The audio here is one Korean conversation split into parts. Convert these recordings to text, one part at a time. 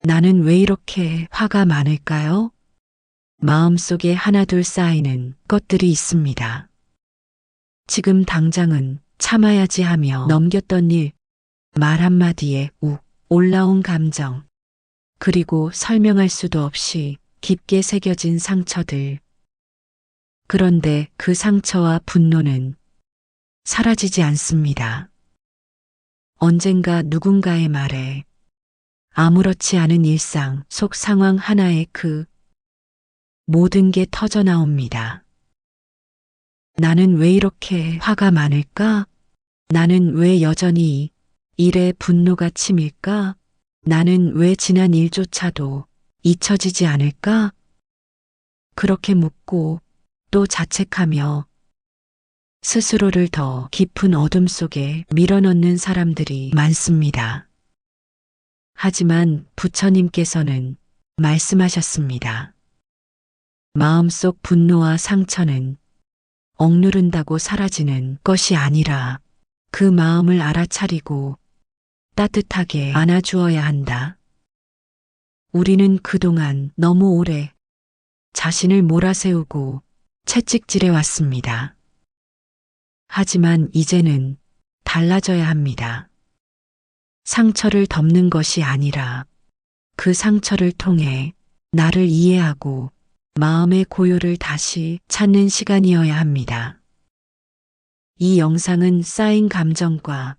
나는 왜 이렇게 화가 많을까요? 마음속에 하나둘 쌓이는 것들이 있습니다. 지금 당장은 참아야지 하며 넘겼던 일, 말 한마디에 욱 올라온 감정, 그리고 설명할 수도 없이 깊게 새겨진 상처들. 그런데 그 상처와 분노는 사라지지 않습니다. 언젠가 누군가의 말에 아무렇지 않은 일상 속 상황 하나에 그 모든 게 터져 나옵니다. 나는 왜 이렇게 화가 많을까? 나는 왜 여전히 일에 분노가 치밀까? 나는 왜 지난 일조차도 잊혀지지 않을까? 그렇게 묻고 또 자책하며 스스로를 더 깊은 어둠 속에 밀어넣는 사람들이 많습니다. 하지만 부처님께서는 말씀하셨습니다. 마음속 분노와 상처는 억누른다고 사라지는 것이 아니라 그 마음을 알아차리고 따뜻하게 안아주어야 한다. 우리는 그동안 너무 오래 자신을 몰아세우고 채찍질해 왔습니다. 하지만 이제는 달라져야 합니다. 상처를 덮는 것이 아니라 그 상처를 통해 나를 이해하고 마음의 고요를 다시 찾는 시간이어야 합니다. 이 영상은 쌓인 감정과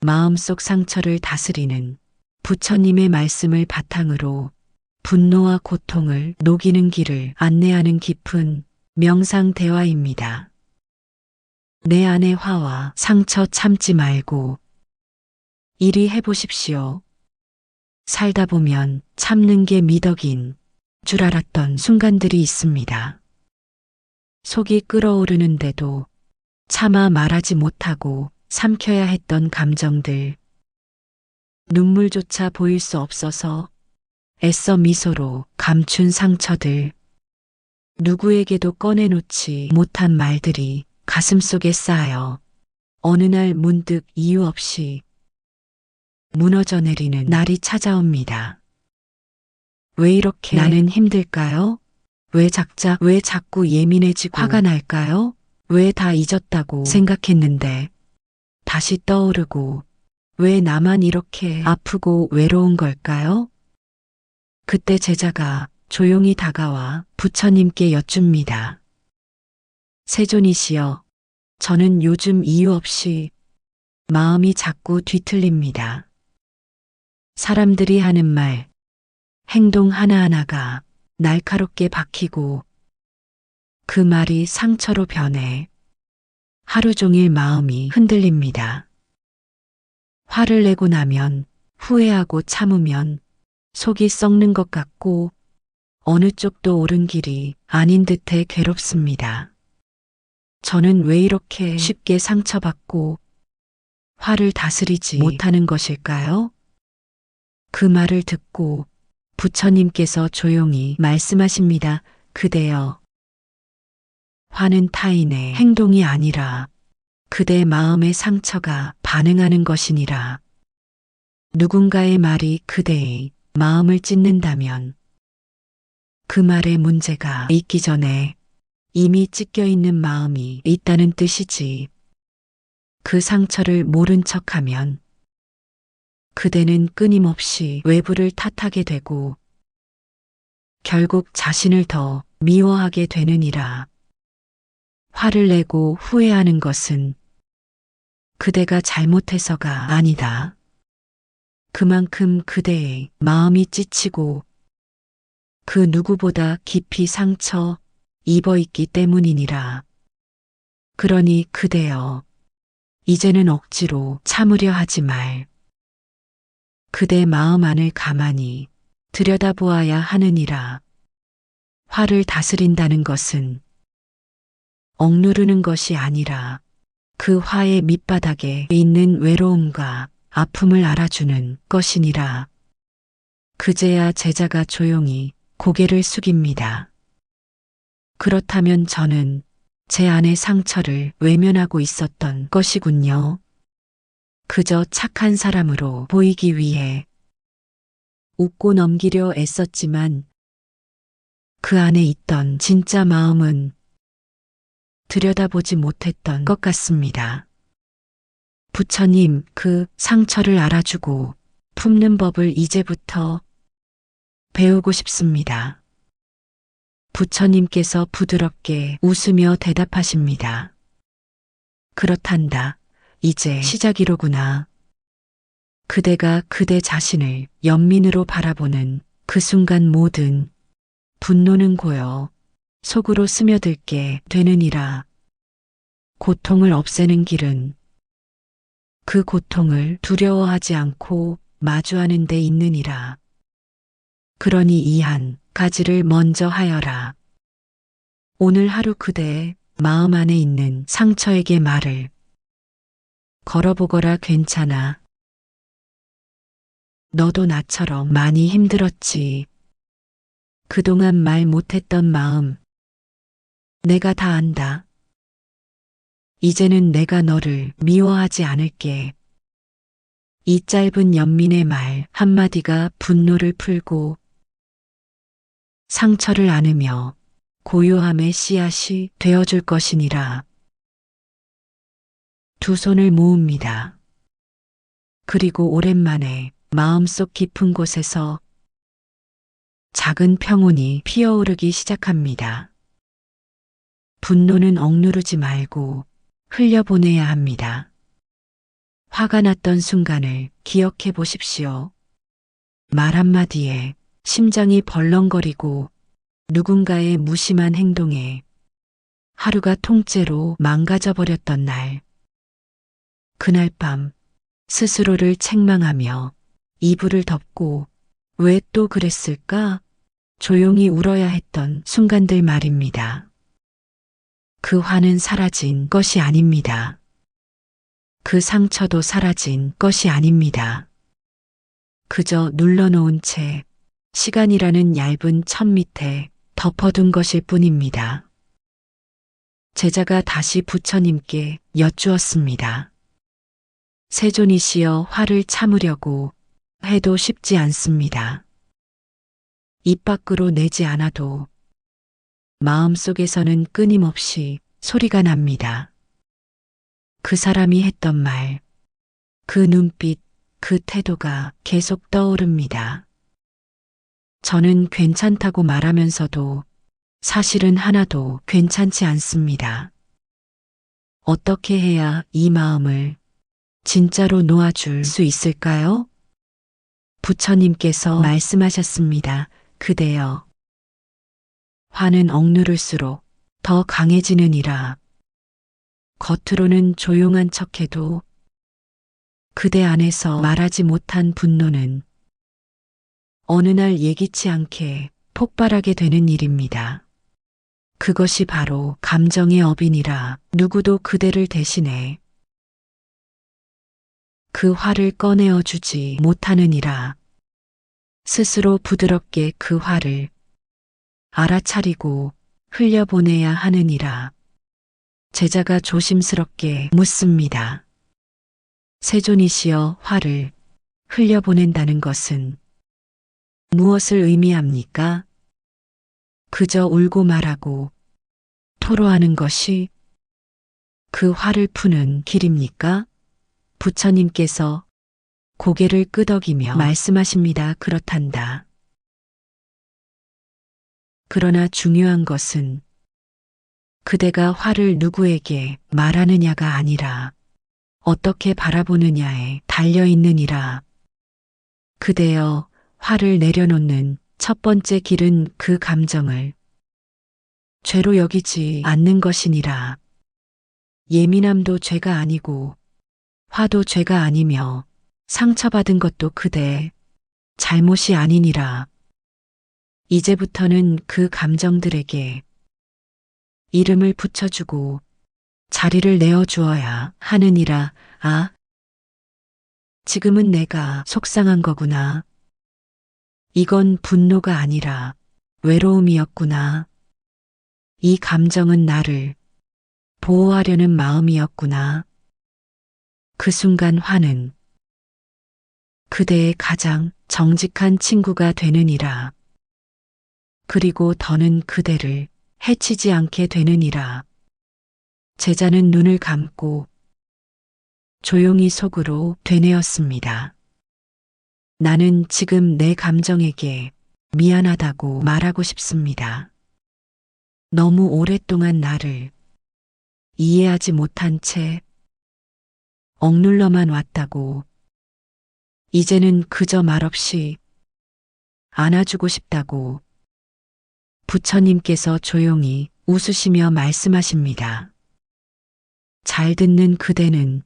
마음속 상처를 다스리는 부처님의 말씀을 바탕으로 분노와 고통을 녹이는 길을 안내하는 깊은 명상 대화입니다. 내 안의 화와 상처 참지 말고 이리 해보십시오. 살다 보면 참는 게 미덕인 줄 알았던 순간들이 있습니다. 속이 끓어오르는데도 차마 말하지 못하고 삼켜야 했던 감정들. 눈물조차 보일 수 없어서 애써 미소로 감춘 상처들. 누구에게도 꺼내놓지 못한 말들이 가슴속에 쌓여 어느 날 문득 이유 없이 무너져 내리는 날이 찾아옵니다. 왜 이렇게 나는 힘들까요? 왜 자꾸 예민해지고 화가 날까요? 왜 다 잊었다고 생각했는데 다시 떠오르고 왜 나만 이렇게 아프고 외로운 걸까요? 그때 제자가 조용히 다가와 부처님께 여쭙니다. 세존이시여, 저는 요즘 이유 없이 마음이 자꾸 뒤틀립니다. 사람들이 하는 말, 행동 하나하나가 날카롭게 박히고 그 말이 상처로 변해 하루 종일 마음이 흔들립니다. 화를 내고 나면 후회하고 참으면 속이 썩는 것 같고 어느 쪽도 옳은 길이 아닌 듯해 괴롭습니다. 저는 왜 이렇게 쉽게 상처받고 화를 다스리지 못하는 것일까요? 그 말을 듣고 부처님께서 조용히 말씀하십니다. 그대여, 화는 타인의 행동이 아니라 그대 마음의 상처가 반응하는 것이니라. 누군가의 말이 그대의 마음을 찢는다면 그 말에 문제가 있기 전에 이미 찢겨 있는 마음이 있다는 뜻이지. 그 상처를 모른 척하면 그대는 끊임없이 외부를 탓하게 되고 결국 자신을 더 미워하게 되느니라. 화를 내고 후회하는 것은 그대가 잘못해서가 아니다. 그만큼 그대의 마음이 찢히고 그 누구보다 깊이 상처 입어 있기 때문이니라. 그러니 그대여, 이제는 억지로 참으려 하지 말. 그대 마음 안을 가만히 들여다보아야 하느니라. 화를 다스린다는 것은 억누르는 것이 아니라 그 화의 밑바닥에 있는 외로움과 아픔을 알아주는 것이니라. 그제야 제자가 조용히 고개를 숙입니다. 그렇다면 저는 제 안의 상처를 외면하고 있었던 것이군요. 그저 착한 사람으로 보이기 위해 웃고 넘기려 애썼지만 그 안에 있던 진짜 마음은 들여다보지 못했던 것 같습니다. 부처님, 그 상처를 알아주고 품는 법을 이제부터 배우고 싶습니다. 부처님께서 부드럽게 웃으며 대답하십니다. 그렇단다. 이제 시작이로구나. 그대가 그대 자신을 연민으로 바라보는 그 순간 모든 분노는 고여 속으로 스며들게 되느니라. 고통을 없애는 길은 그 고통을 두려워하지 않고 마주하는 데 있느니라. 그러니 이 한 가지를 먼저 하여라. 오늘 하루 그대의 마음 안에 있는 상처에게 말을 걸어보거라. 괜찮아. 너도 나처럼 많이 힘들었지. 그동안 말 못했던 마음 내가 다 안다. 이제는 내가 너를 미워하지 않을게. 이 짧은 연민의 말 한마디가 분노를 풀고 상처를 안으며 고요함의 씨앗이 되어줄 것이니라. 두 손을 모읍니다. 그리고 오랜만에 마음속 깊은 곳에서 작은 평온이 피어오르기 시작합니다. 분노는 억누르지 말고 흘려보내야 합니다. 화가 났던 순간을 기억해 보십시오. 말 한마디에 심장이 벌렁거리고 누군가의 무심한 행동에 하루가 통째로 망가져 버렸던 날. 그날 밤 스스로를 책망하며 이불을 덮고 왜 또 그랬을까? 조용히 울어야 했던 순간들 말입니다. 그 화는 사라진 것이 아닙니다. 그 상처도 사라진 것이 아닙니다. 그저 눌러놓은 채 시간이라는 얇은 천 밑에 덮어둔 것일 뿐입니다. 제자가 다시 부처님께 여쭈었습니다. 세존이시여, 화를 참으려고 해도 쉽지 않습니다. 입 밖으로 내지 않아도 마음속에서는 끊임없이 소리가 납니다. 그 사람이 했던 말, 그 눈빛, 그 태도가 계속 떠오릅니다. 저는 괜찮다고 말하면서도 사실은 하나도 괜찮지 않습니다. 어떻게 해야 이 마음을 진짜로 놓아줄 수 있을까요? 부처님께서 말씀하셨습니다. 그대여, 화는 억누를수록 더 강해지느니라. 겉으로는 조용한 척해도 그대 안에서 말하지 못한 분노는 어느 날 예기치 않게 폭발하게 되는 일입니다. 그것이 바로 감정의 업이니라. 누구도 그대를 대신해 그 화를 꺼내어 주지 못하느니라. 스스로 부드럽게 그 화를 알아차리고 흘려보내야 하느니라. 제자가 조심스럽게 묻습니다. 세존이시여, 화를 흘려보낸다는 것은 무엇을 의미합니까? 그저 울고 말하고 토로하는 것이 그 화를 푸는 길입니까? 부처님께서 고개를 끄덕이며 말씀하십니다. 그렇단다. 그러나 중요한 것은 그대가 화를 누구에게 말하느냐가 아니라 어떻게 바라보느냐에 달려있느니라. 그대여, 화를 내려놓는 첫 번째 길은 그 감정을 죄로 여기지 않는 것이니라. 예민함도 죄가 아니고 화도 죄가 아니며 상처받은 것도 그대의 잘못이 아니니라. 이제부터는 그 감정들에게 이름을 붙여주고 자리를 내어주어야 하느니라. 아, 지금은 내가 속상한 거구나. 이건 분노가 아니라 외로움이었구나. 이 감정은 나를 보호하려는 마음이었구나. 그 순간 화는 그대의 가장 정직한 친구가 되느니라. 그리고 더는 그대를 해치지 않게 되느니라. 제자는 눈을 감고 조용히 속으로 되뇌었습니다. 나는 지금 내 감정에게 미안하다고 말하고 싶습니다. 너무 오랫동안 나를 이해하지 못한 채 억눌러만 왔다고. 이제는 그저 말없이 안아주고 싶다고. 부처님께서 조용히 웃으시며 말씀하십니다. 잘 듣는 그대는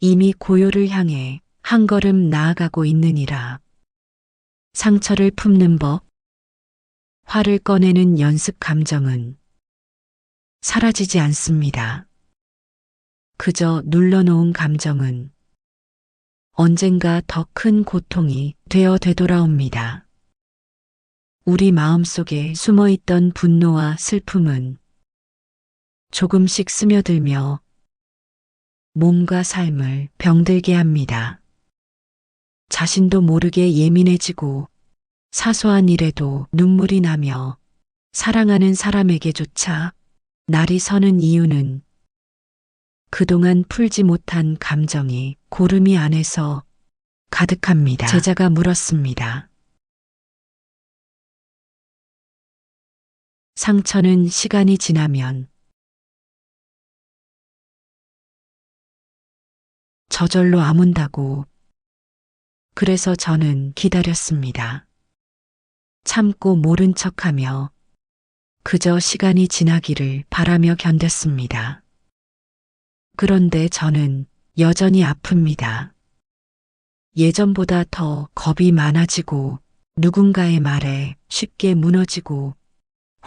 이미 고요를 향해 한 걸음 나아가고 있느니라. 상처를 품는 법, 화를 꺼내는 연습 감정은 사라지지 않습니다. 그저 눌러놓은 감정은 언젠가 더 큰 고통이 되어 되돌아옵니다. 우리 마음속에 숨어있던 분노와 슬픔은 조금씩 스며들며 몸과 삶을 병들게 합니다. 자신도 모르게 예민해지고 사소한 일에도 눈물이 나며 사랑하는 사람에게조차 날이 서는 이유는 그동안 풀지 못한 감정이 고름이 안에서 가득합니다. 제자가 물었습니다. 상처는 시간이 지나면 저절로 아문다고. 그래서 저는 기다렸습니다. 참고 모른 척하며 그저 시간이 지나기를 바라며 견뎠습니다. 그런데 저는 여전히 아픕니다. 예전보다 더 겁이 많아지고 누군가의 말에 쉽게 무너지고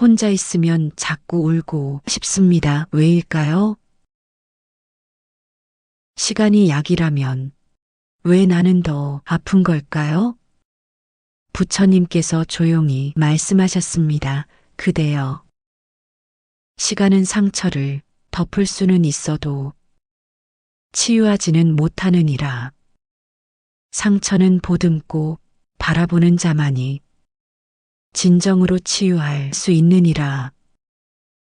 혼자 있으면 자꾸 울고 싶습니다. 왜일까요? 시간이 약이라면 왜 나는 더 아픈 걸까요? 부처님께서 조용히 말씀하셨습니다. 그대여, 시간은 상처를 덮을 수는 있어도 치유하지는 못하느니라. 상처는 보듬고 바라보는 자만이 진정으로 치유할 수 있느니라.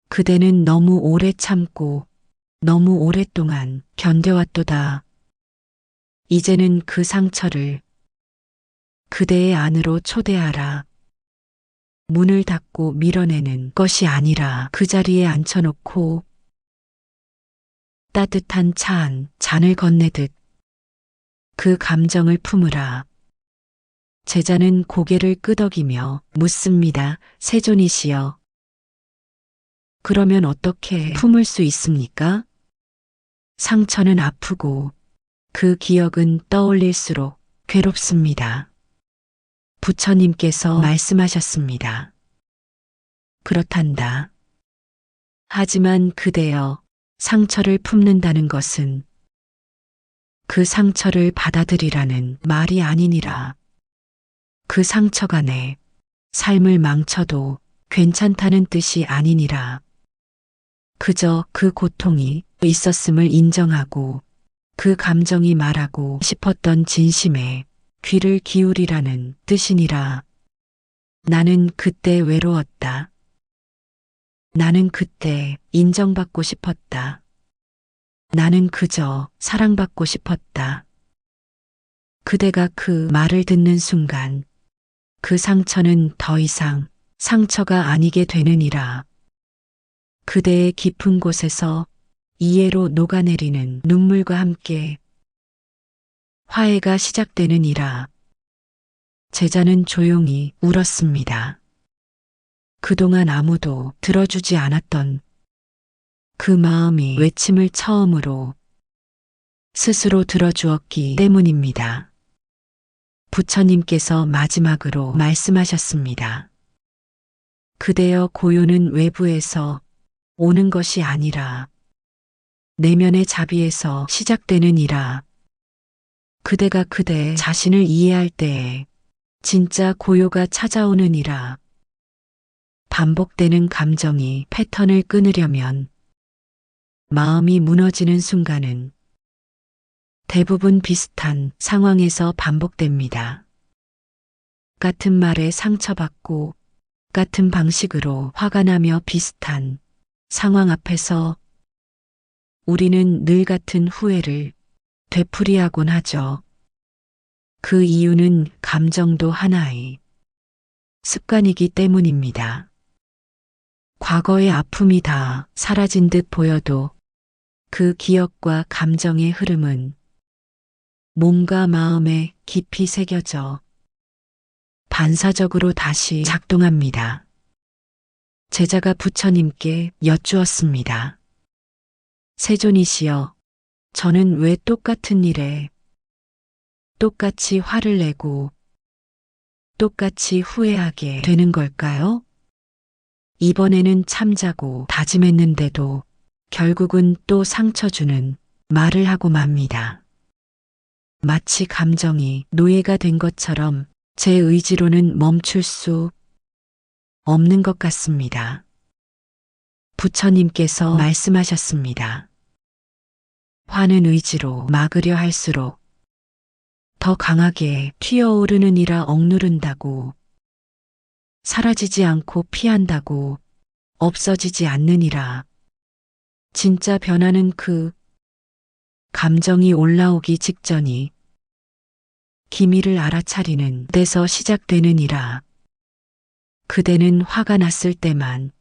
그대는 너무 오래 참고 너무 오랫동안 견뎌왔도다. 이제는 그 상처를 그대의 안으로 초대하라. 문을 닫고 밀어내는 것이 아니라 그 자리에 앉혀놓고 따뜻한 차 한 잔을 건네듯 그 감정을 품으라. 제자는 고개를 끄덕이며 묻습니다. 세존이시여, 그러면 어떻게 품을 수 있습니까? 상처는 아프고 그 기억은 떠올릴수록 괴롭습니다. 부처님께서 말씀하셨습니다. 그렇단다. 하지만 그대여, 상처를 품는다는 것은 그 상처를 받아들이라는 말이 아니니라. 그 상처가 내 삶을 망쳐도 괜찮다는 뜻이 아니니라. 그저 그 고통이 있었음을 인정하고 그 감정이 말하고 싶었던 진심에 귀를 기울이라는 뜻이니라. 나는 그때 외로웠다. 나는 그때 인정받고 싶었다. 나는 그저 사랑받고 싶었다. 그대가 그 말을 듣는 순간 그 상처는 더 이상 상처가 아니게 되느니라. 그대의 깊은 곳에서 이해로 녹아내리는 눈물과 함께 화해가 시작되느니라. 제자는 조용히 울었습니다. 그동안 아무도 들어주지 않았던 그 마음이 외침을 처음으로 스스로 들어주었기 때문입니다. 부처님께서 마지막으로 말씀하셨습니다. 그대여, 고요는 외부에서 오는 것이 아니라 내면의 자비에서 시작되느니라. 그대가 그대 자신을 이해할 때에 진짜 고요가 찾아오느니라. 반복되는 감정이 패턴을 끊으려면 마음이 무너지는 순간은 대부분 비슷한 상황에서 반복됩니다. 같은 말에 상처받고 같은 방식으로 화가 나며 비슷한 상황 앞에서 우리는 늘 같은 후회를 되풀이하곤 하죠. 그 이유는 감정도 하나의 습관이기 때문입니다. 과거의 아픔이 다 사라진 듯 보여도 그 기억과 감정의 흐름은 몸과 마음에 깊이 새겨져 반사적으로 다시 작동합니다. 제자가 부처님께 여쭈었습니다. 세존이시여, 저는 왜 똑같은 일에 똑같이 화를 내고 똑같이 후회하게 되는 걸까요? 이번에는 참자고 다짐했는데도 결국은 또 상처 주는 말을 하고 맙니다. 마치 감정이 노예가 된 것처럼 제 의지로는 멈출 수 없는 것 같습니다. 부처님께서 말씀하셨습니다. 화는 의지로 막으려 할수록 더 강하게 튀어오르느니라. 억누른다고 사라지지 않고 피한다고 없어지지 않느니라. 진짜 변화는 그 감정이 올라오기 직전이 기미를 알아차리는 데서 시작되느니라. 그대는 화가 났을 때만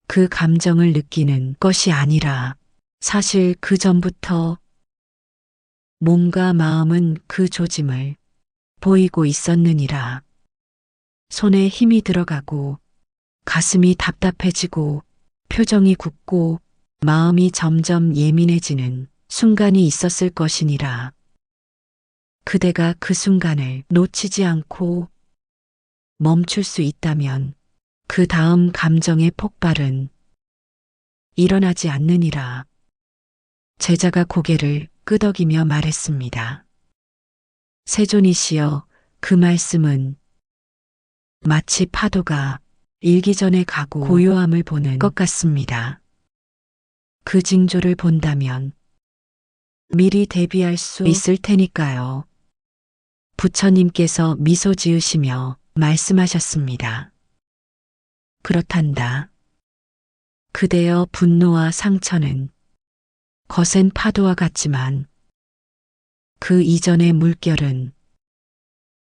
그 감정을 느끼는 것이 아니라 사실 그 전부터 몸과 마음은 그 조짐을 보이고 있었느니라. 손에 힘이 들어가고 가슴이 답답해지고 표정이 굳고 마음이 점점 예민해지는 순간이 있었을 것이니라. 그대가 그 순간을 놓치지 않고 멈출 수 있다면 그 다음 감정의 폭발은 일어나지 않느니라. 제자가 고개를 끄덕이며 말했습니다. 세존이시여, 그 말씀은 마치 파도가 일기 전에 가고 고요함을 보는 것 같습니다. 그 징조를 본다면 미리 대비할 수 있을 테니까요. 부처님께서 미소 지으시며 말씀하셨습니다. 그렇단다. 그대여 분노와 상처는 거센 파도와 같지만 그 이전의 물결은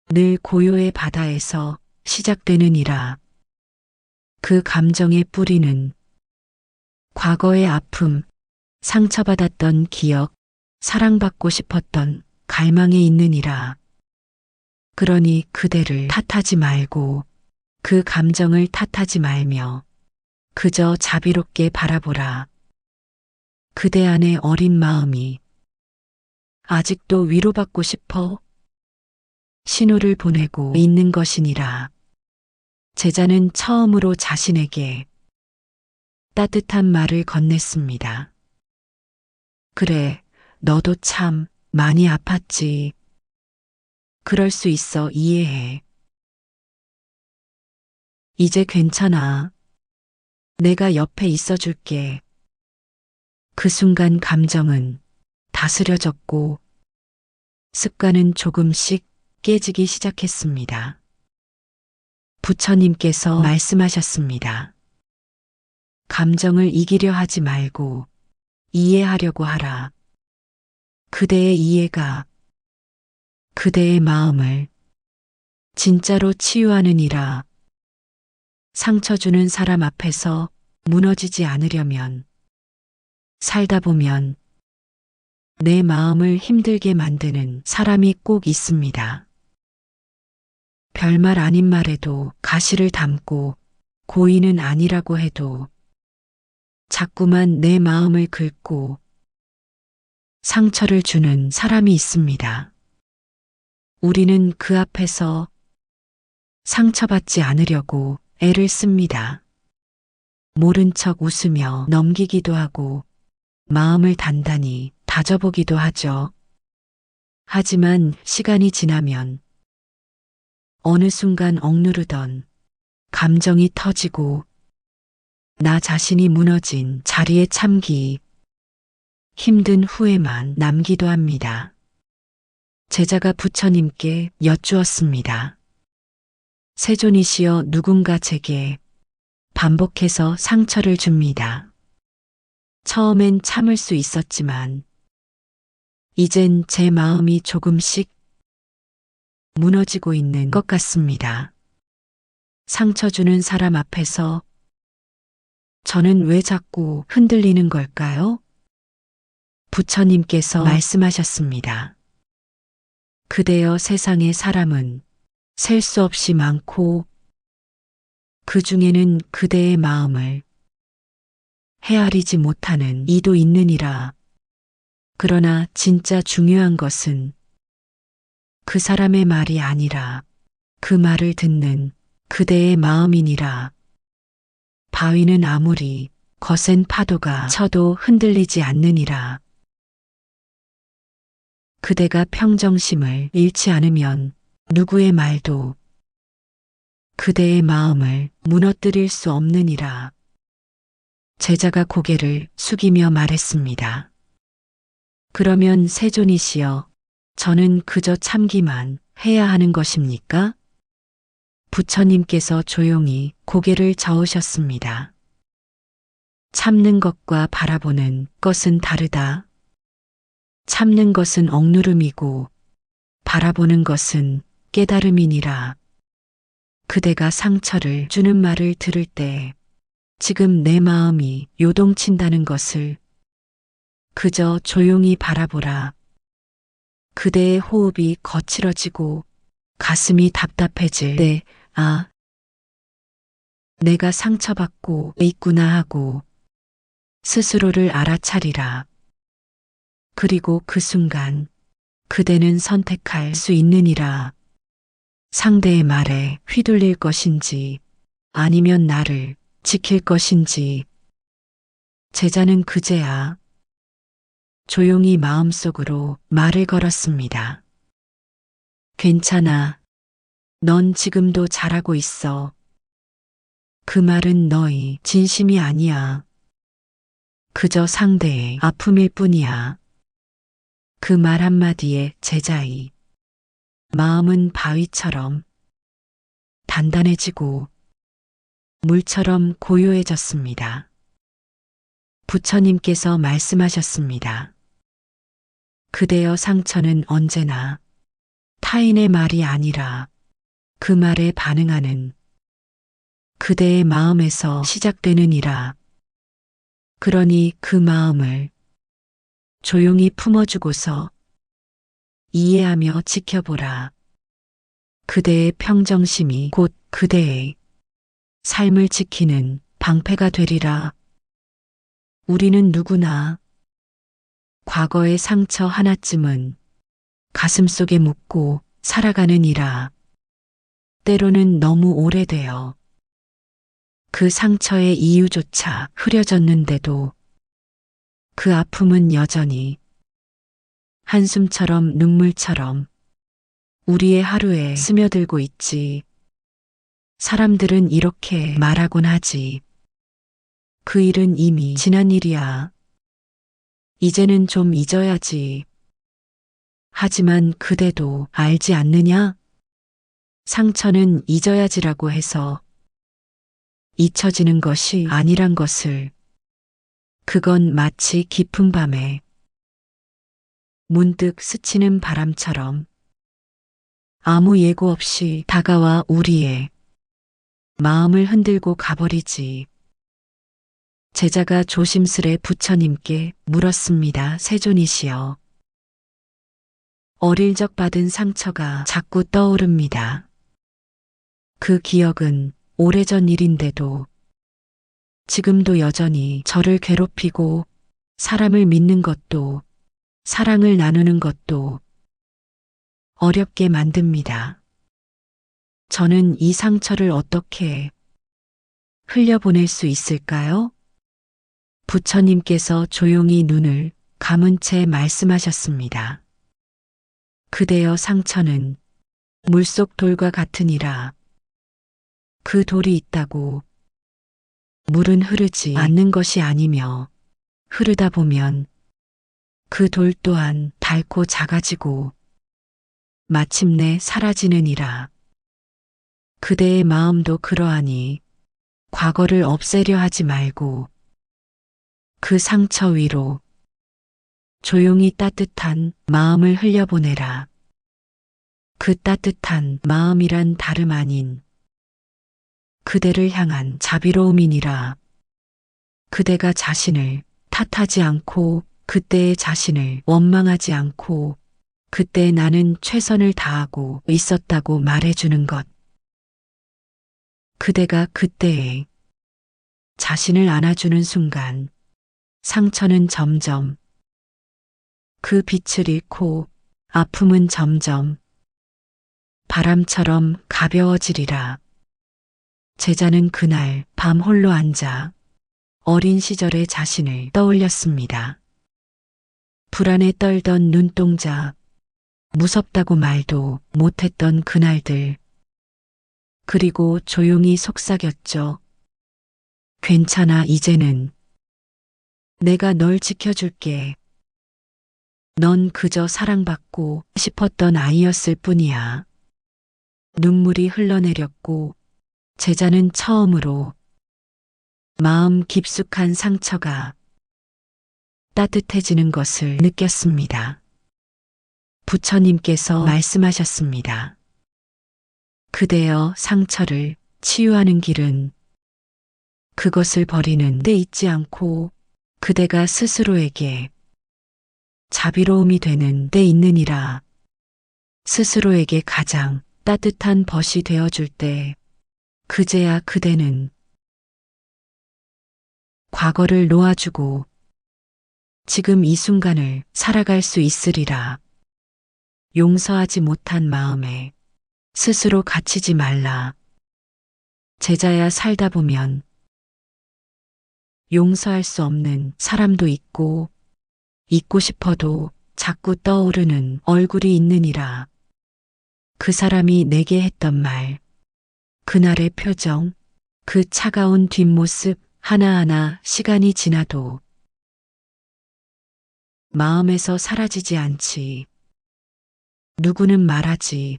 늘 고요의 바다에서 시작되느니라. 그 감정의 뿌리는 과거의 아픔, 상처받았던 기억, 사랑받고 싶었던 갈망에 있느니라. 그러니 그대를 탓하지 말고 그 감정을 탓하지 말며 그저 자비롭게 바라보라. 그대 안의 어린 마음이 아직도 위로받고 싶어 신호를 보내고 있는 것이니라. 제자는 처음으로 자신에게 따뜻한 말을 건넸습니다. 그래, 너도 참 많이 아팠지. 그럴 수 있어, 이해해. 이제 괜찮아. 내가 옆에 있어줄게. 그 순간 감정은 다스려졌고 습관은 조금씩 깨지기 시작했습니다. 부처님께서 말씀하셨습니다. 감정을 이기려 하지 말고 이해하려고 하라. 그대의 이해가 그대의 마음을 진짜로 치유하느니라. 상처 주는 사람 앞에서 무너지지 않으려면 살다 보면 내 마음을 힘들게 만드는 사람이 꼭 있습니다. 별말 아닌 말에도 가시를 담고 고의는 아니라고 해도 자꾸만 내 마음을 긁고 상처를 주는 사람이 있습니다. 우리는 그 앞에서 상처받지 않으려고 애를 씁니다. 모른 척 웃으며 넘기기도 하고 마음을 단단히 다져보기도 하죠. 하지만 시간이 지나면 어느 순간 억누르던 감정이 터지고 나 자신이 무너진 자리에 참기 힘든 후회만 남기도 합니다. 제자가 부처님께 여쭈었습니다. 세존이시여 누군가 제게 반복해서 상처를 줍니다. 처음엔 참을 수 있었지만 이젠 제 마음이 조금씩 무너지고 있는 것 같습니다. 상처 주는 사람 앞에서 저는 왜 자꾸 흔들리는 걸까요? 부처님께서 말씀하셨습니다. 그대여 세상의 사람은 셀 수 없이 많고 그 중에는 그대의 마음을 헤아리지 못하는 이도 있느니라. 그러나 진짜 중요한 것은 그 사람의 말이 아니라 그 말을 듣는 그대의 마음이니라. 바위는 아무리 거센 파도가 쳐도 흔들리지 않느니라. 그대가 평정심을 잃지 않으면 누구의 말도 그대의 마음을 무너뜨릴 수 없느니라. 제자가 고개를 숙이며 말했습니다. 그러면 세존이시여, 저는 그저 참기만 해야 하는 것입니까? 부처님께서 조용히 고개를 저으셨습니다. 참는 것과 바라보는 것은 다르다. 참는 것은 억누름이고 바라보는 것은 깨달음이니라. 그대가 상처를 주는 말을 들을 때 지금 내 마음이 요동친다는 것을 그저 조용히 바라보라. 그대의 호흡이 거칠어지고 가슴이 답답해질 때, 아, 내가 상처받고 있구나 하고 스스로를 알아차리라. 그리고 그 순간 그대는 선택할 수 있느니라. 상대의 말에 휘둘릴 것인지 아니면 나를 지킬 것인지. 제자는 그제야 조용히 마음속으로 말을 걸었습니다. 괜찮아. 넌 지금도 잘하고 있어. 그 말은 너의 진심이 아니야. 그저 상대의 아픔일 뿐이야. 그 말 한마디에 제자의 마음은 바위처럼 단단해지고 물처럼 고요해졌습니다. 부처님께서 말씀하셨습니다. 그대여 상처는 언제나 타인의 말이 아니라 그 말에 반응하는 그대의 마음에서 시작되느니라. 그러니 그 마음을 조용히 품어주고서 이해하며 지켜보라. 그대의 평정심이 곧 그대의 삶을 지키는 방패가 되리라. 우리는 누구나 과거의 상처 하나쯤은 가슴속에 묻고 살아가느니라. 때로는 너무 오래되어 그 상처의 이유조차 흐려졌는데도 그 아픔은 여전히 한숨처럼 눈물처럼 우리의 하루에 스며들고 있지. 사람들은 이렇게 말하곤 하지. 그 일은 이미 지난 일이야. 이제는 좀 잊어야지. 하지만 그대도 알지 않느냐? 상처는 잊어야지라고 해서 잊혀지는 것이 아니란 것을. 그건 마치 깊은 밤에 문득 스치는 바람처럼 아무 예고 없이 다가와 우리의 마음을 흔들고 가버리지. 제자가 조심스레 부처님께 물었습니다. 세존이시여. 어릴 적 받은 상처가 자꾸 떠오릅니다. 그 기억은 오래전 일인데도 지금도 여전히 저를 괴롭히고 사람을 믿는 것도 사랑을 나누는 것도 어렵게 만듭니다. 저는 이 상처를 어떻게 흘려보낼 수 있을까요? 부처님께서 조용히 눈을 감은 채 말씀하셨습니다. 그대여 상처는 물속 돌과 같으니라. 그 돌이 있다고 물은 흐르지 않는 것이 아니며 흐르다 보면 그 돌 또한 닳고 작아지고 마침내 사라지느니라. 그대의 마음도 그러하니 과거를 없애려 하지 말고 그 상처 위로 조용히 따뜻한 마음을 흘려보내라. 그 따뜻한 마음이란 다름 아닌 그대를 향한 자비로움이니라. 그대가 자신을 탓하지 않고 그때의 자신을 원망하지 않고 그때 나는 최선을 다하고 있었다고 말해주는 것. 그대가 그때에 자신을 안아주는 순간 상처는 점점 그 빛을 잃고 아픔은 점점 바람처럼 가벼워지리라. 제자는 그날 밤 홀로 앉아 어린 시절의 자신을 떠올렸습니다. 불안에 떨던 눈동자, 무섭다고 말도 못했던 그날들, 그리고 조용히 속삭였죠. 괜찮아, 이제는 내가 널 지켜줄게. 넌 그저 사랑받고 싶었던 아이였을 뿐이야. 눈물이 흘러내렸고 제자는 처음으로 마음 깊숙한 상처가 따뜻해지는 것을 느꼈습니다. 부처님께서 말씀하셨습니다. 그대여, 상처를 치유하는 길은 그것을 버리는 데 있지 않고 그대가 스스로에게 자비로움이 되는 데 있느니라. 스스로에게 가장 따뜻한 벗이 되어줄 때 그제야 그대는 과거를 놓아주고 지금 이 순간을 살아갈 수 있으리라. 용서하지 못한 마음에 스스로 갇히지 말라. 제자야, 살다 보면 용서할 수 없는 사람도 있고 잊고 싶어도 자꾸 떠오르는 얼굴이 있느니라. 그 사람이 내게 했던 말, 그날의 표정, 그 차가운 뒷모습 하나하나 시간이 지나도 마음에서 사라지지 않지. 누구는 말하지.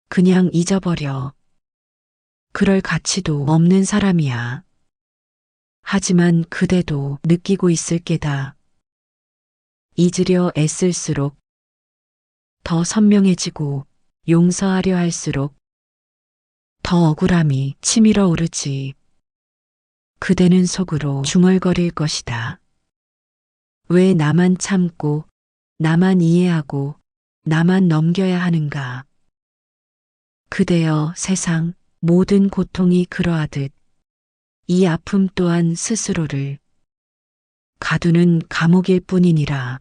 그냥 잊어버려. 그럴 가치도 없는 사람이야. 하지만 그대도 느끼고 있을 게다. 잊으려 애쓸수록 더 선명해지고 용서하려 할수록 더 억울함이 치밀어 오르지. 그대는 속으로 중얼거릴 것이다. 왜 나만 참고 나만 이해하고 나만 넘겨야 하는가. 그대여, 세상 모든 고통이 그러하듯 이 아픔 또한 스스로를 가두는 감옥일 뿐이니라.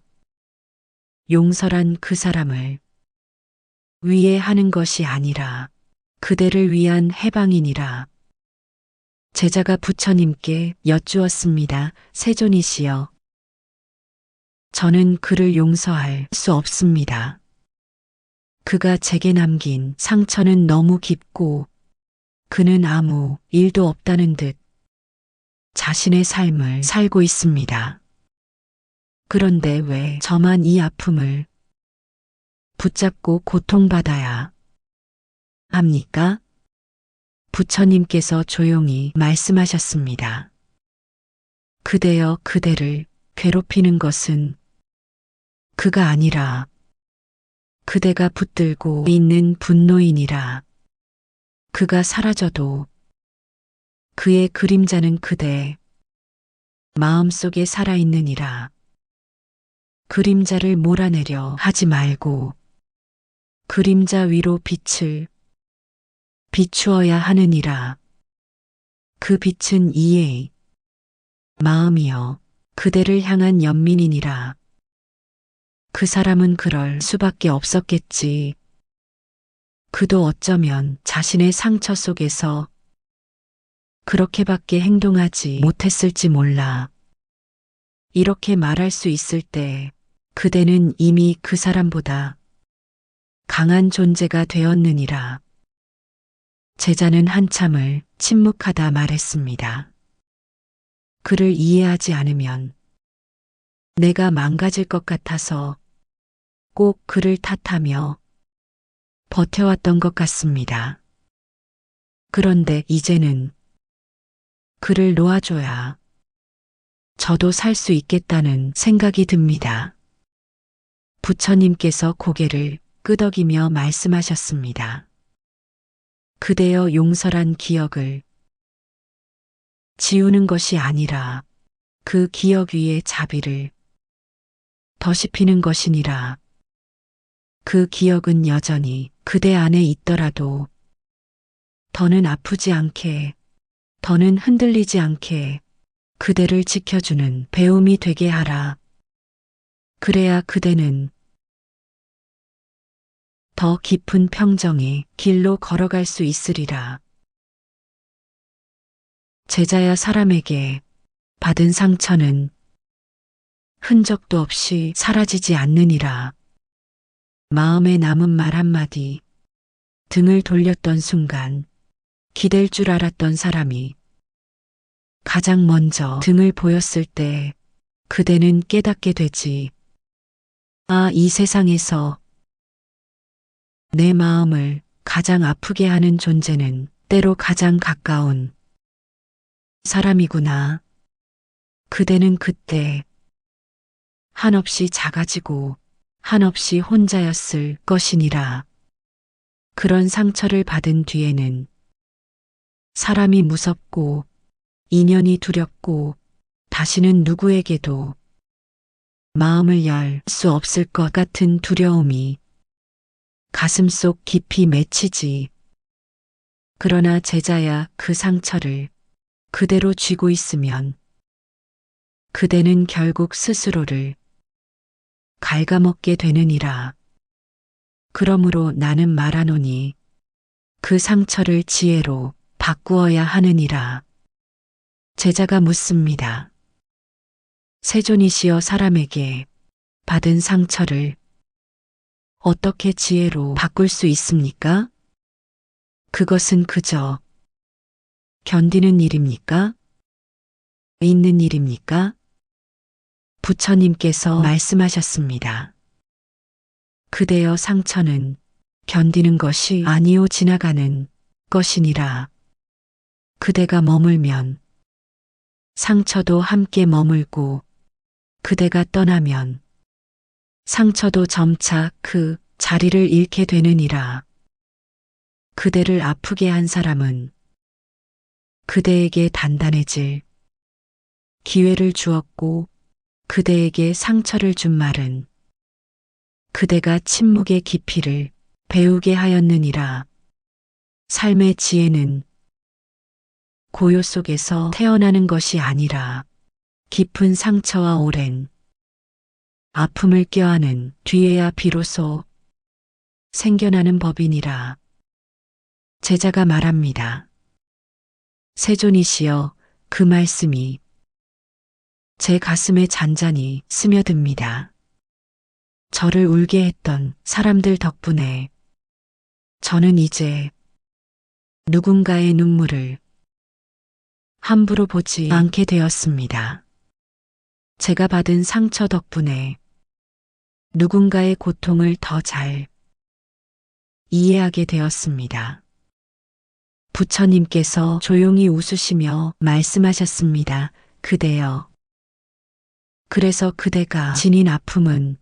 용서란 그 사람을 위해 하는 것이 아니라 그대를 위한 해방이니라. 제자가 부처님께 여쭈었습니다. 세존이시여, 저는 그를 용서할 수 없습니다. 그가 제게 남긴 상처는 너무 깊고 그는 아무 일도 없다는 듯 자신의 삶을 살고 있습니다. 그런데 왜 저만 이 아픔을 붙잡고 고통받아야 합니까? 부처님께서 조용히 말씀하셨습니다. 그대여, 그대를 괴롭히는 것은 그가 아니라 그대가 붙들고 있는 분노이니라. 그가 사라져도 그의 그림자는 그대 마음속에 살아있느니라. 그림자를 몰아내려 하지 말고 그림자 위로 빛을 비추어야 하느니라. 그 빛은 이의 마음이여 그대를 향한 연민이니라. 그 사람은 그럴 수밖에 없었겠지. 그도 어쩌면 자신의 상처 속에서 그렇게밖에 행동하지 못했을지 몰라. 이렇게 말할 수 있을 때 그대는 이미 그 사람보다 강한 존재가 되었느니라. 제자는 한참을 침묵하다 말했습니다. 그를 이해하지 않으면 내가 망가질 것 같아서 꼭 그를 탓하며 버텨왔던 것 같습니다. 그런데 이제는 그를 놓아줘야 저도 살 수 있겠다는 생각이 듭니다. 부처님께서 고개를 끄덕이며 말씀하셨습니다. 그대여 용설한 기억을 지우는 것이 아니라 그 기억 위에 자비를 더시피는 것이니라. 그 기억은 여전히 그대 안에 있더라도 더는 아프지 않게, 더는 흔들리지 않게 그대를 지켜주는 배움이 되게 하라. 그래야 그대는 더 깊은 평정의 길로 걸어갈 수 있으리라. 제자야, 사람에게 받은 상처는 흔적도 없이 사라지지 않느니라. 마음에 남은 말 한마디, 등을 돌렸던 순간 기댈 줄 알았던 사람이 가장 먼저 등을 보였을 때 그대는 깨닫게 되지. 아, 이 세상에서 내 마음을 가장 아프게 하는 존재는 때로 가장 가까운 사람이구나. 그대는 그때 한없이 작아지고 한없이 혼자였을 것이니라. 그런 상처를 받은 뒤에는 사람이 무섭고 인연이 두렵고 다시는 누구에게도 마음을 열 수 없을 것 같은 두려움이 가슴속 깊이 맺히지. 그러나 제자야, 그 상처를 그대로 쥐고 있으면 그대는 결국 스스로를 갉아먹게 되느니라. 그러므로 나는 말하노니 그 상처를 지혜로 바꾸어야 하느니라. 제자가 묻습니다. 세존이시여, 사람에게 받은 상처를 어떻게 지혜로 바꿀 수 있습니까? 그것은 그저 견디는 일입니까? 있는 일입니까? 부처님께서 말씀하셨습니다. 그대여, 상처는 견디는 것이 아니오 지나가는 것이니라. 그대가 머물면 상처도 함께 머물고 그대가 떠나면 상처도 점차 그 자리를 잃게 되느니라. 그대를 아프게 한 사람은 그대에게 단단해질 기회를 주었고 그대에게 상처를 준 말은 그대가 침묵의 깊이를 배우게 하였느니라. 삶의 지혜는 고요 속에서 태어나는 것이 아니라 깊은 상처와 오랜 아픔을 껴안은 뒤에야 비로소 생겨나는 법이니라. 제자가 말합니다. 세존이시여, 그 말씀이 제 가슴에 잔잔히 스며듭니다. 저를 울게 했던 사람들 덕분에 저는 이제 누군가의 눈물을 함부로 보지 않게 되었습니다. 제가 받은 상처 덕분에 누군가의 고통을 더 잘 이해하게 되었습니다. 부처님께서 조용히 웃으시며 말씀하셨습니다. 그대여, 그래서 그대가 지닌 아픔은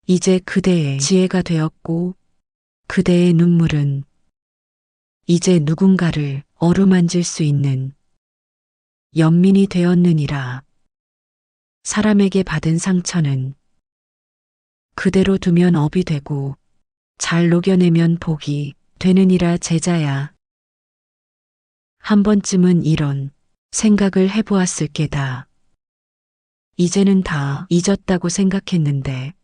이제 그대의 지혜가 되었고 그대의 눈물은 이제 누군가를 어루만질 수 있는 연민이 되었느니라. 사람에게 받은 상처는 그대로 두면 업이 되고 잘 녹여내면 복이 되느니라. 제자야, 한 번쯤은 이런 생각을 해보았을 게다. 이제는 다 잊었다고 생각했는데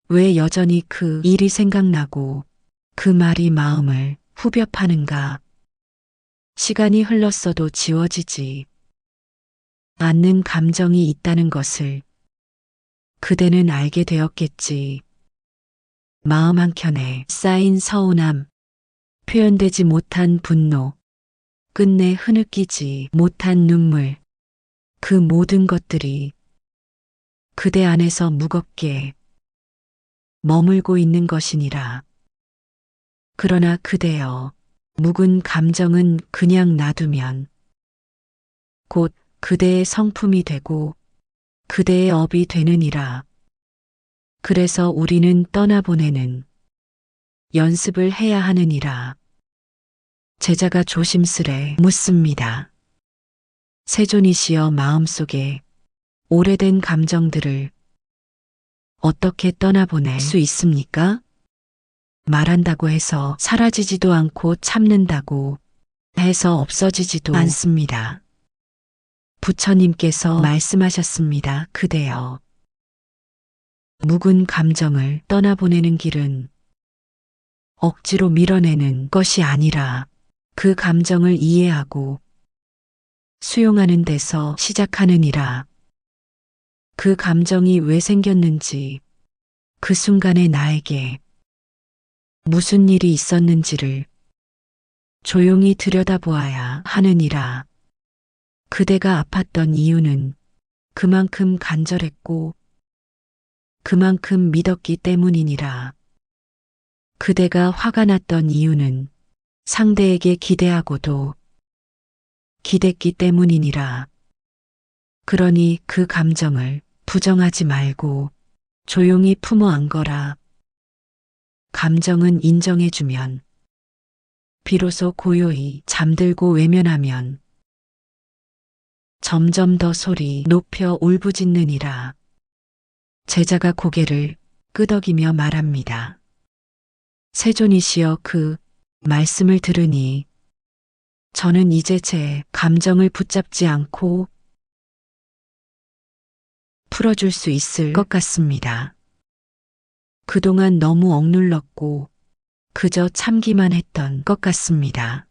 왜 여전히 그 일이 생각나고 그 말이 마음을 후벼 파는가. 시간이 흘렀어도 지워지지 않는 감정이 있다는 것을 그대는 알게 되었겠지. 마음 한켠에 쌓인 서운함, 표현되지 못한 분노, 끝내 흐느끼지 못한 눈물, 그 모든 것들이 그대 안에서 무겁게 머물고 있는 것이니라. 그러나 그대여, 묵은 감정은 그냥 놔두면 곧 그대의 성품이 되고 그대의 업이 되느니라. 그래서 우리는 떠나보내는 연습을 해야 하느니라. 제자가 조심스레 묻습니다. 세존이시여, 마음속에 오래된 감정들을 어떻게 떠나보낼 수 있습니까? 말한다고 해서 사라지지도 않고 참는다고 해서 없어지지도 않습니다. 부처님께서 말씀하셨습니다. 그대여, 묵은 감정을 떠나보내는 길은 억지로 밀어내는 것이 아니라 그 감정을 이해하고 수용하는 데서 시작하느니라. 그 감정이 왜 생겼는지, 그 순간에 나에게 무슨 일이 있었는지를 조용히 들여다보아야 하느니라. 그대가 아팠던 이유는 그만큼 간절했고 그만큼 믿었기 때문이니라. 그대가 화가 났던 이유는 상대에게 기대하고도 기댔기 때문이니라. 그러니 그 감정을 부정하지 말고 조용히 품어 안거라. 감정은 인정해주면, 비로소 고요히 잠들고 외면하면 점점 더 소리 높여 울부짖느니라. 제자가 고개를 끄덕이며 말합니다. 세존이시여, 그 말씀을 들으니 저는 이제 제 감정을 붙잡지 않고 풀어줄 수 있을 것 같습니다. 그동안 너무 억눌렀고 그저 참기만 했던 것 같습니다.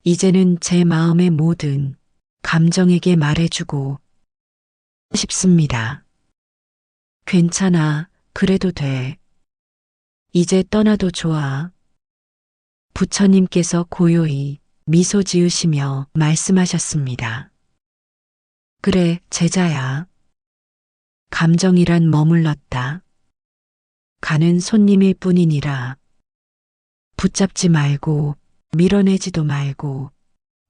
이제는 제 마음의 모든 감정에게 말해주고 싶습니다. 괜찮아, 그래도 돼. 이제 떠나도 좋아. 부처님께서 고요히 미소 지으시며 말씀하셨습니다. 그래, 제자야. 감정이란 머물렀다 가는 손님일 뿐이니라. 붙잡지 말고 밀어내지도 말고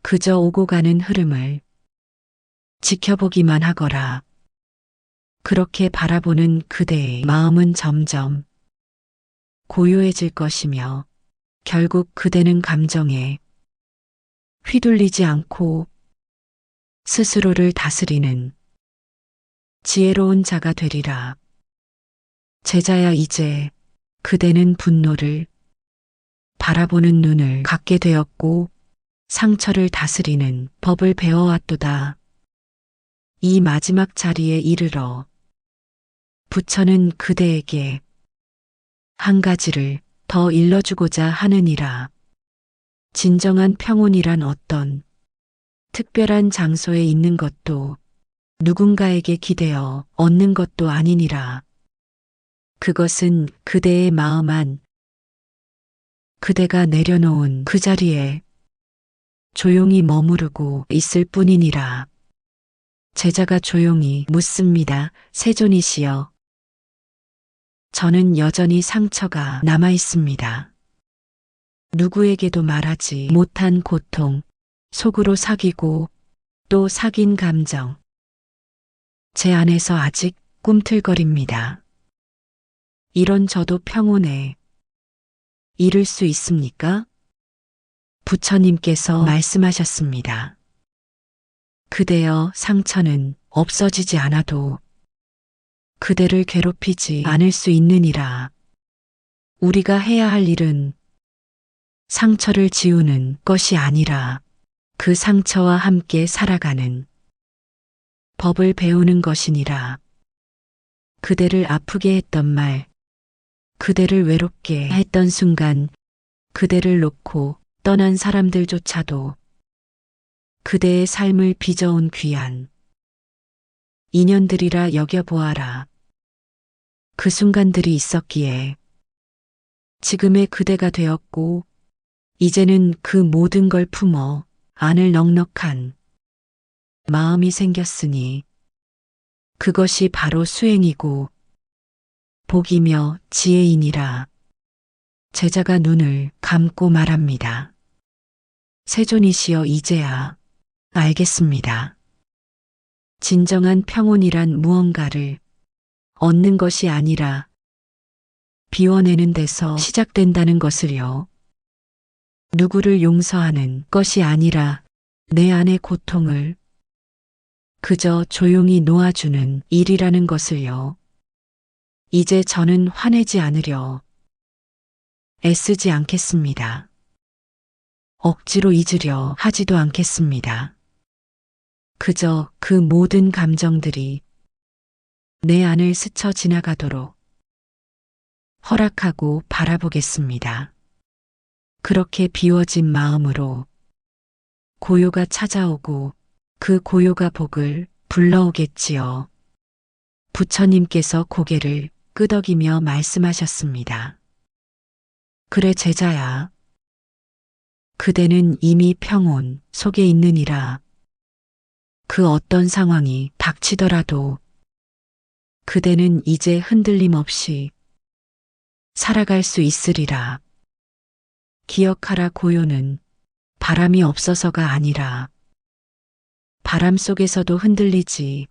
그저 오고 가는 흐름을 지켜보기만 하거라. 그렇게 바라보는 그대의 마음은 점점 고요해질 것이며 결국 그대는 감정에 휘둘리지 않고 스스로를 다스리는 지혜로운 자가 되리라. 제자야, 이제 그대는 분노를 바라보는 눈을 갖게 되었고 상처를 다스리는 법을 배워왔도다. 이 마지막 자리에 이르러 부처는 그대에게 한 가지를 더 일러주고자 하느니라. 진정한 평온이란 어떤 특별한 장소에 있는 것도 누군가에게 기대어 얻는 것도 아니니라. 그것은 그대의 마음 안, 그대가 내려놓은 그 자리에 조용히 머무르고 있을 뿐이니라. 제자가 조용히 묻습니다. 세존이시여, 저는 여전히 상처가 남아 있습니다. 누구에게도 말하지 못한 고통, 속으로 사귀고 또 사귄 감정, 제 안에서 아직 꿈틀거립니다. 이런 저도 평온에 이를 수 있습니까? 부처님께서 말씀하셨습니다. 그대여, 상처는 없어지지 않아도 그대를 괴롭히지 않을 수 있느니라. 우리가 해야 할 일은 상처를 지우는 것이 아니라 그 상처와 함께 살아가는 법을 배우는 것이니라. 그대를 아프게 했던 말, 그대를 외롭게 했던 순간, 그대를 놓고 떠난 사람들조차도 그대의 삶을 빚어온 귀한 인연들이라 여겨보아라. 그 순간들이 있었기에 지금의 그대가 되었고 이제는 그 모든 걸 품어 안을 넉넉한 마음이 생겼으니 그것이 바로 수행이고 복이며 지혜이니라. 제자가 눈을 감고 말합니다. 세존이시여 이제야 알겠습니다. 진정한 평온이란 무언가를 얻는 것이 아니라 비워내는 데서 시작된다는 것을요. 누구를 용서하는 것이 아니라 내 안의 고통을 그저 조용히 놓아주는 일이라는 것을요. 이제 저는 화내지 않으려 애쓰지 않겠습니다. 억지로 잊으려 하지도 않겠습니다. 그저 그 모든 감정들이 내 안을 스쳐 지나가도록 허락하고 바라보겠습니다. 그렇게 비워진 마음으로 고요가 찾아오고 그 고요가 복을 불러오겠지요. 부처님께서 고개를 끄덕이며 말씀하셨습니다. 그래 제자야. 그대는 이미 평온 속에 있느니라. 그 어떤 상황이 닥치더라도 그대는 이제 흔들림 없이 살아갈 수 있으리라. 기억하라 고요는 바람이 없어서가 아니라 바람 속에서도 흔들리지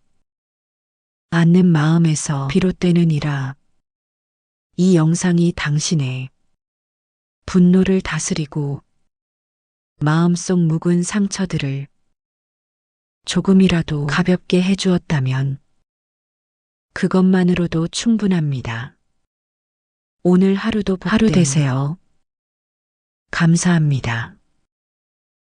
않는 마음에서 비롯되느니라. 이 영상이 당신의 분노를 다스리고 마음속 묵은 상처들을 조금이라도 가볍게 해주었다면 그것만으로도 충분합니다. 오늘 하루도 복된 하루 되세요. 감사합니다.